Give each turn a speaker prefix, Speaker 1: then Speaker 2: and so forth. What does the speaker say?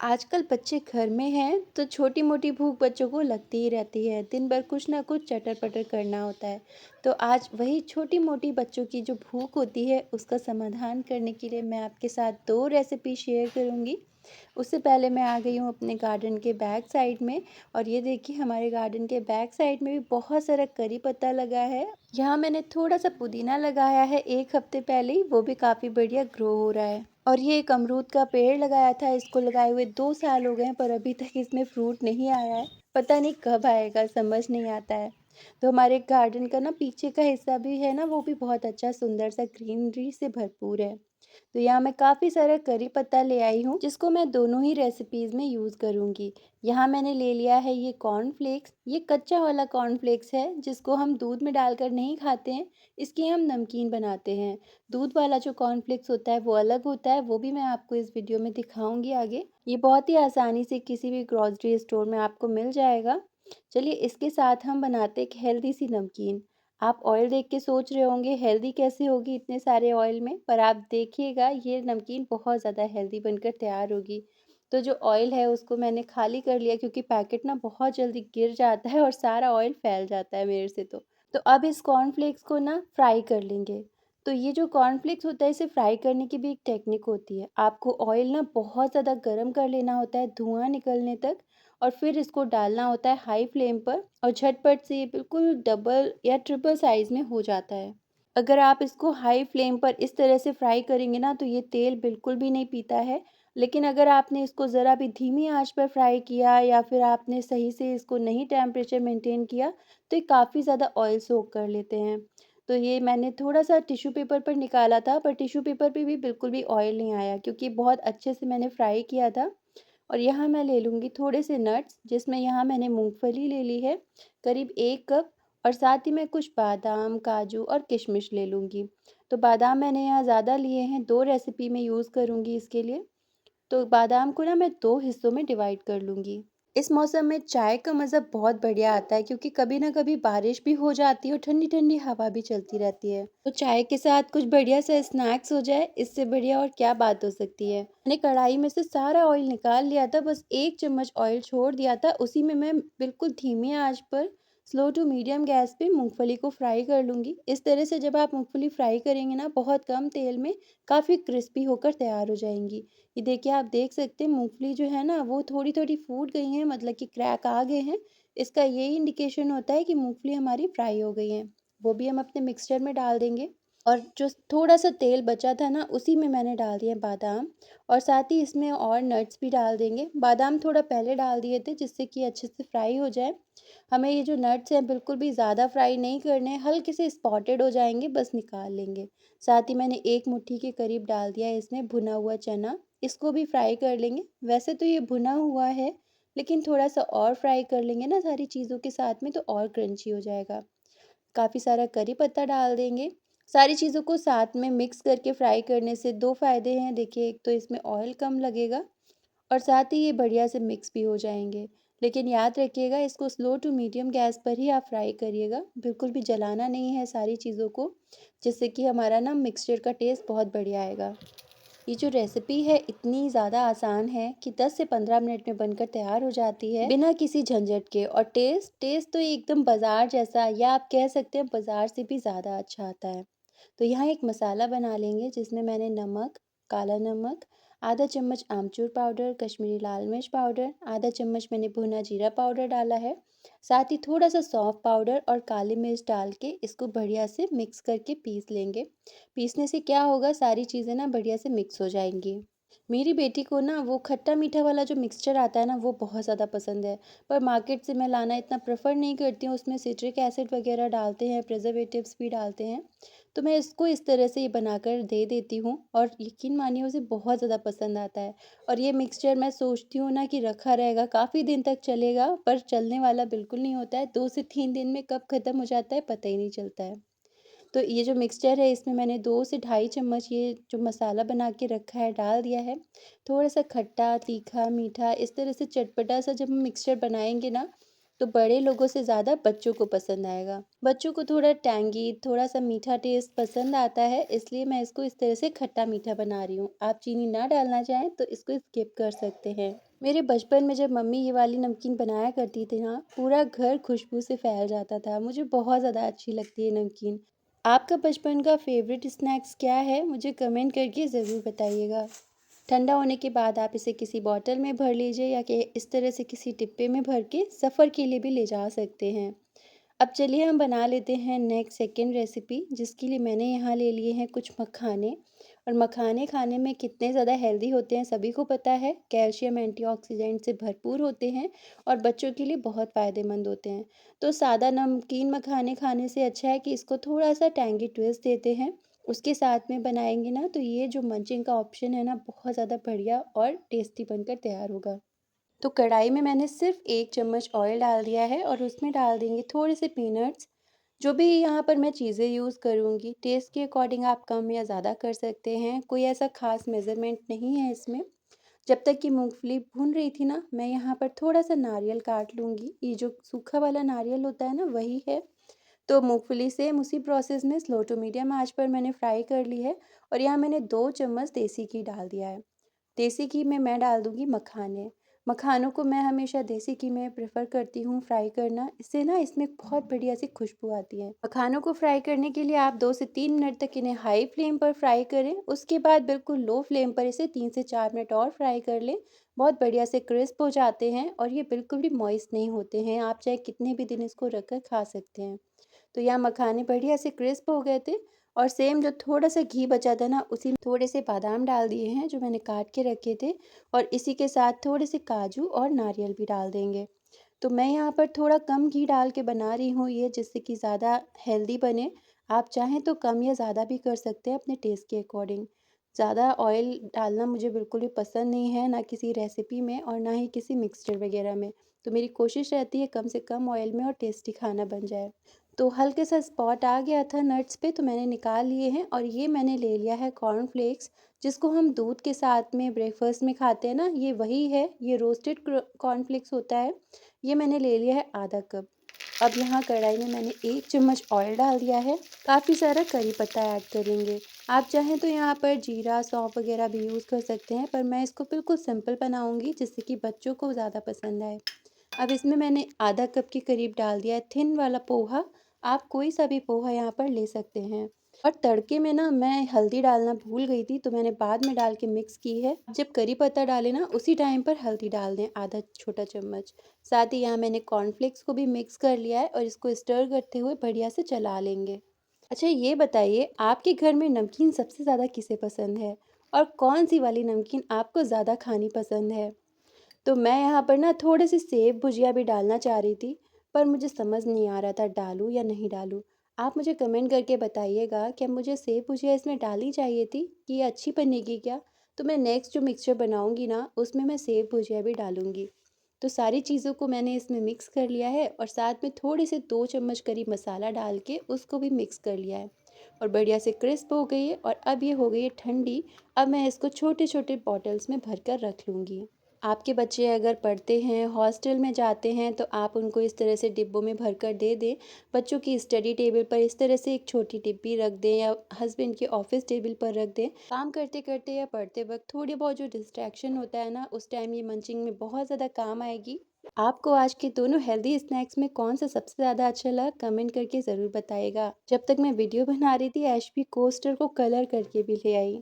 Speaker 1: आजकल बच्चे घर में हैं तो छोटी-मोटी भूख बच्चों को लगती ही रहती है। दिन भर कुछ ना कुछ चटर-पटर करना होता है। तो आज वही छोटी-मोटी बच्चों की जो भूख होती है उसका समाधान करने के लिए मैं आपके साथ 2 रेसिपी शेयर करूँगी। उससे पहले मैं आ गई हूँ अपने गार्डन के बैक साइड में और ये देखिए हमारे गार्डन के बैक साइड में भी बहुत सारा करी पत्ता लगा है। यहाँ मैंने थोड़ा-सा पुदीना लगाया है 1 हफ्ते पहले ही, वो भी काफ़ी बढ़िया ग्रो हो रहा है। और ये एक अमरूद का पेड़ लगाया था, इसको लगाए हुए 2 साल हो गए हैं पर अभी तक इसमें फ्रूट नहीं आया है। पता नहीं कब आएगा, समझ नहीं आता है। तो हमारे गार्डन का ना पीछे का हिस्सा भी है ना, वो भी बहुत अच्छा सुंदर सा ग्रीनरी से भरपूर है। तो यहाँ मैं काफ़ी सारा करी पत्ता ले आई हूँ जिसको मैं दोनों ही रेसिपीज़ में यूज़ करूँगी। यहाँ मैंने ले लिया है ये कॉर्नफ्लेक्स, ये कच्चा वाला कॉर्नफ्लेक्स है जिसको हम दूध में डालकर नहीं खाते हैं, इसकी हम नमकीन बनाते हैं। दूध वाला जो कॉर्नफ्लेक्स होता है वो अलग होता है, वो भी मैं आपको इस वीडियो में दिखाऊंगी आगे। ये बहुत ही आसानी से किसी भी ग्रोसरी स्टोर में आपको मिल जाएगा। चलिए इसके साथ हम बनाते हैं एक हेल्दी सी नमकीन। आप ऑयल देख के सोच रहे होंगे हेल्दी कैसे होगी इतने सारे ऑयल में, पर आप देखिएगा ये नमकीन बहुत ज़्यादा हेल्दी बनकर तैयार होगी। तो जो ऑयल है उसको मैंने खाली कर लिया क्योंकि पैकेट ना बहुत जल्दी गिर जाता है और सारा ऑयल फैल जाता है मेरे से तो अब इस कॉर्नफ्लेक्स को ना फ्राई कर लेंगे। तो ये जो कॉर्नफ्लेक्स होता है इसे फ्राई करने की भी एक टेक्निक होती है। आपको ऑयल ना बहुत ज़्यादा गर्म कर लेना होता है धुआं निकलने तक और फिर इसको डालना होता है हाई फ्लेम पर और झटपट से ये बिल्कुल डबल या ट्रिपल साइज़ में हो जाता है। अगर आप इसको हाई फ्लेम पर इस तरह से फ्राई करेंगे ना तो ये तेल बिल्कुल भी नहीं पीता है। लेकिन अगर आपने इसको ज़रा भी धीमी आंच पर फ्राई किया या फिर आपने सही से इसको नहीं टेम्परेचर मेंटेन किया तो ये काफ़ी ज़्यादा ऑयल सोक कर लेते हैं। तो ये मैंने थोड़ा-सा टिश्यू पेपर पर निकाला था पर टिश्यू पेपर पे भी बिल्कुल भी ऑयल नहीं आया क्योंकि बहुत अच्छे से मैंने फ्राई किया था। और यहाँ मैं ले लूँगी थोड़े से नट्स जिसमें यहाँ मैंने मूँगफली ले ली है करीब 1 कप और साथ ही मैं कुछ बादाम, काजू और किशमिश ले लूँगी। तो बादाम मैंने यहाँ ज़्यादा लिए हैं, 2 रेसिपी में यूज़ करूँगी इसके लिए। तो बादाम को ना मैं 2 हिस्सों में डिवाइड कर लूँगी। इस मौसम में चाय का मज़ा बहुत बढ़िया आता है क्योंकि कभी न कभी बारिश भी हो जाती है और ठंडी-ठंडी हवा भी चलती रहती है। तो चाय के साथ कुछ बढ़िया सा स्नैक्स हो जाए, इससे बढ़िया और क्या बात हो सकती है। मैंने कढ़ाई में से सारा ऑयल निकाल लिया था, बस 1 चम्मच ऑयल छोड़ दिया था, उसी में मैं बिल्कुल धीमी आँच पर स्लो टू मीडियम गैस पे मूँगफली को फ्राई कर लूँगी। इस तरह से जब आप मूँगफली फ्राई करेंगे ना बहुत कम तेल में काफ़ी क्रिस्पी होकर तैयार हो जाएँगी। ये देखिए आप देख सकते हैं मूँगफली जो है ना वो थोड़ी-थोड़ी फूट गई हैं मतलब कि क्रैक आ गए हैं। इसका यही इंडिकेशन होता है कि मूँगफली हमारी फ्राई हो गई हैं। वो भी हम अपने मिक्सचर में डाल देंगे और जो थोड़ा-सा तेल बचा था ना उसी में मैंने डाल दिए बादाम और साथ ही इसमें और नट्स भी डाल देंगे। बादाम थोड़ा पहले डाल दिए थे जिससे कि अच्छे से फ्राई हो जाए। हमें ये जो नट्स हैं बिल्कुल भी ज़्यादा फ्राई नहीं करने हैं, हल्के से स्पॉटेड हो जाएँगे बस निकाल लेंगे। साथ ही मैंने 1 मुट्ठी के करीब डाल दिया है इसमें भुना हुआ चना, इसको भी फ्राई कर लेंगे। वैसे तो ये भुना हुआ है, लेकिन थोड़ा-सा और फ्राई कर लेंगे ना सारी चीज़ों के साथ में तो और क्रंची हो जाएगा। काफ़ी सारा करी पत्ता डाल देंगे। सारी चीज़ों को साथ में मिक्स करके फ्राई करने से 2 फ़ायदे हैं। देखिए एक तो इसमें ऑयल कम लगेगा और साथ ही ये बढ़िया से मिक्स भी हो जाएँगे। लेकिन याद रखिएगा इसको स्लो टू मीडियम गैस पर ही आप फ्राई करिएगा। बिल्कुल भी जलाना नहीं है सारी चीज़ों को, जिससे कि हमारा ना मिक्सचर का टेस्ट बहुत बढ़िया आएगा। ये जो रेसिपी है इतनी ज़्यादा आसान है कि 10 से 15 मिनट में बनकर तैयार हो जाती है बिना किसी झंझट के और टेस्ट टेस्ट तो एकदम बाजार जैसा या आप कह सकते हैं बाजार से भी ज़्यादा अच्छा आता है। तो यहाँ एक मसाला बना लेंगे जिसमें मैंने नमक, काला नमक, आधा चम्मच आमचूर पाउडर, कश्मीरी लाल मिर्च पाउडर, आधा चम्मच मैंने भुना जीरा पाउडर डाला है। साथ ही थोड़ा सा सौंफ पाउडर और काली मिर्च डाल के इसको बढ़िया से मिक्स करके पीस लेंगे। पीसने से क्या होगा सारी चीज़ें ना बढ़िया से मिक्स हो जाएंगी। मेरी बेटी को ना वो खट्टा मीठा वाला जो मिक्सचर आता है ना वो बहुत ज़्यादा पसंद है, पर मार्केट से मैं लाना इतना प्रेफर नहीं करती हूँ, उसमें सिट्रिक एसिड वगैरह डालते हैं, प्रिजर्वेटिव्स भी डालते हैं। तो मैं इसको इस तरह से ये बनाकर दे देती हूँ और यकीन मानिए उसे बहुत ज़्यादा पसंद आता है। और ये मिक्सचर मैं सोचती हूँ ना कि रखा रहेगा काफ़ी दिन तक चलेगा, पर चलने वाला बिल्कुल नहीं होता है। 2 से 3 दिन में कब ख़त्म हो जाता है पता ही नहीं चलता है। तो ये जो मिक्सचर है इसमें मैंने 2 से ढाई चम्मच ये जो मसाला बना के रखा है डाल दिया है। थोड़ा-सा खट्टा, तीखा, मीठा इस तरह से चटपटा-सा जब हम मिक्सचर बनाएँगे ना तो बड़े लोगों से ज़्यादा बच्चों को पसंद आएगा। बच्चों को थोड़ा टैंगी, थोड़ा-सा मीठा टेस्ट पसंद आता है, इसलिए मैं इसको इस तरह से खट्टा-मीठा बना रही हूँ। आप चीनी ना डालना चाहें तो इसको स्किप कर सकते हैं। मेरे बचपन में जब मम्मी ये वाली नमकीन बनाया करती थी ना, पूरा घर खुशबू से फैल जाता था। मुझे बहुत ज़्यादा अच्छी लगती है नमकीन। आपका बचपन का फ़ेवरेट स्नैक्स क्या है? मुझे कमेंट करके ज़रूर बताइएगा। ठंडा होने के बाद आप इसे किसी बॉटल में भर लीजिए या कि इस तरह से किसी डिब्बे में भर के सफ़र के लिए भी ले जा सकते हैं। अब चलिए हम बना लेते हैं नेक्स्ट सेकंड रेसिपी, जिसके लिए मैंने यहाँ ले लिए हैं कुछ मखाने। और मखाने खाने में कितने ज़्यादा हेल्दी होते हैं सभी को पता है। कैल्शियम एंटीऑक्सीडेंट से भरपूर होते हैं और बच्चों के लिए बहुत फ़ायदेमंद होते हैं। तो सादा नमकीन मखाने खाने से अच्छा है कि इसको थोड़ा सा टैंगी ट्विस्ट देते हैं, उसके साथ में बनाएंगे ना तो ये जो मंचिंग का ऑप्शन है ना बहुत ज़्यादा बढ़िया और टेस्टी बनकर तैयार होगा। तो कढ़ाई में मैंने सिर्फ 1 चम्मच ऑयल डाल दिया है और उसमें डाल देंगे थोड़े से पीनट्स। जो भी यहाँ पर मैं चीज़ें यूज़ करूँगी, टेस्ट के अकॉर्डिंग आप कम या ज़्यादा कर सकते हैं, कोई ऐसा ख़ास मेज़रमेंट नहीं है इसमें। जब तक कि मूँगफली भून रही थी ना, मैं यहाँ पर थोड़ा-सा नारियल काट लूँगी। ये जो सूखा वाला नारियल होता है ना, वही है। तो मूँगफली सेम उसी प्रोसेस में स्लो टू मीडियम आँच पर मैंने फ्राई कर ली है और यहाँ मैंने 2 चम्मच देसी घी डाल दिया है। देसी घी में मैं डाल दूँगी मखाने। मखानों को मैं हमेशा देसी घी में प्रेफ़र करती हूँ फ्राई करना, इससे ना इसमें बहुत बढ़िया सी खुशबू आती है। मखानों को फ्राई करने के लिए आप 2 से 3 मिनट तक इन्हें हाई फ्लेम पर फ्राई करें, उसके बाद बिल्कुल लो फ्लेम पर इसे 3 से 4 मिनट और फ्राई कर लें। बहुत बढ़िया से क्रिस्प हो जाते हैं और ये बिल्कुल भी मॉइस्ट नहीं होते हैं, आप चाहे कितने भी दिन इसको रख कर खा सकते हैं। तो यहाँ मखाने बढ़िया से क्रिस्प हो गए थे और सेम जो थोड़ा-सा घी बचा था ना, उसी में थोड़े से बादाम डाल दिए हैं जो मैंने काट के रखे थे और इसी के साथ थोड़े से काजू और नारियल भी डाल देंगे। तो मैं यहाँ पर थोड़ा कम घी डाल के बना रही हूँ ये, जिससे कि ज़्यादा हेल्दी बने। आप चाहें तो कम या ज़्यादा भी कर सकते हैं अपने टेस्ट के अकॉर्डिंग। ज़्यादा ऑयल डालना मुझे बिल्कुल भी पसंद नहीं है, ना किसी रेसिपी में और ना ही किसी मिक्सचर वगैरह में। तो मेरी कोशिश रहती है कम से कम ऑयल में और टेस्टी खाना बन जाए। तो हल्के सा स्पॉट आ गया था नट्स पे, तो मैंने निकाल लिए हैं और ये मैंने ले लिया है कॉर्नफ्लेक्स, जिसको हम दूध के साथ में ब्रेकफास्ट में खाते हैं ना, ये वही है। ये रोस्टेड कॉर्नफ्लेक्स होता है। ये मैंने ले लिया है आधा कप। अब यहाँ कढ़ाई में मैंने 1 चम्मच ऑयल डाल दिया है। काफ़ी सारा करी पत्ता ऐड करेंगे। आप चाहें तो यहाँ पर जीरा सौंफ वगैरह भी यूज़ कर सकते हैं, पर मैं इसको बिल्कुल सिंपल बनाऊंगी जिससे कि बच्चों को ज़्यादा पसंद आए। अब इसमें मैंने आधा कप के करीब डाल दिया है थिन वाला पोहा। आप कोई सा भी पोहा यहाँ पर ले सकते हैं। और तड़के में ना मैं हल्दी डालना भूल गई थी, तो मैंने बाद में डाल के मिक्स की है। जब करी पत्ता डालें ना उसी टाइम पर हल्दी डाल दें आधा छोटा चम्मच। साथ ही यहाँ मैंने कॉर्नफ्लेक्स को भी मिक्स कर लिया है और इसको स्टर करते हुए बढ़िया से चला लेंगे। अच्छा ये बताइए, आपके घर में नमकीन सबसे ज़्यादा किसे पसंद है? और कौन सी वाली नमकीन आपको ज़्यादा खानी पसंद है? तो मैं यहाँ पर ना थोड़े से सेव भुजिया भी डालना चाह रही थी, पर मुझे समझ नहीं आ रहा था डालूँ या नहीं डालूँ। आप मुझे कमेंट करके बताइएगा, क्या मुझे सेव भुजिया इसमें डालनी चाहिए थी कि ये अच्छी बनेगी क्या? तो मैं नेक्स्ट जो मिक्सचर बनाऊँगी ना, उसमें मैं सेव भुजिया भी डालूँगी। तो सारी चीज़ों को मैंने इसमें मिक्स कर लिया है और साथ में थोड़े से 2 चम्मच करी मसाला डाल के उसको भी मिक्स कर लिया है और बढ़िया से क्रिस्प हो गई है और अब ये हो गई है ठंडी। अब मैं इसको छोटे-छोटे बॉटल्स में भर कर रख लूँगी। आपके बच्चे अगर पढ़ते हैं, हॉस्टल में जाते हैं, तो आप उनको इस तरह से डिब्बों में भरकर दे दें। बच्चों की स्टडी टेबल पर इस तरह से एक छोटी डिब्बी रख दें या हस्बैंड के ऑफिस टेबल पर रख दें। काम करते-करते या पढ़ते वक़्त थोड़ी बहुत जो डिस्ट्रैक्शन होता है ना, उस टाइम ये मंचिंग में बहुत ज़्यादा काम आएगी। आपको आज के दोनों हेल्दी स्नैक्स में कौन-सा सबसे ज़्यादा अच्छा लगा, कमेंट करके ज़रूर बताइएगा। जब तक मैं वीडियो बना रही थी, ऐश भी कोस्टर को कलर करके भी ले आई।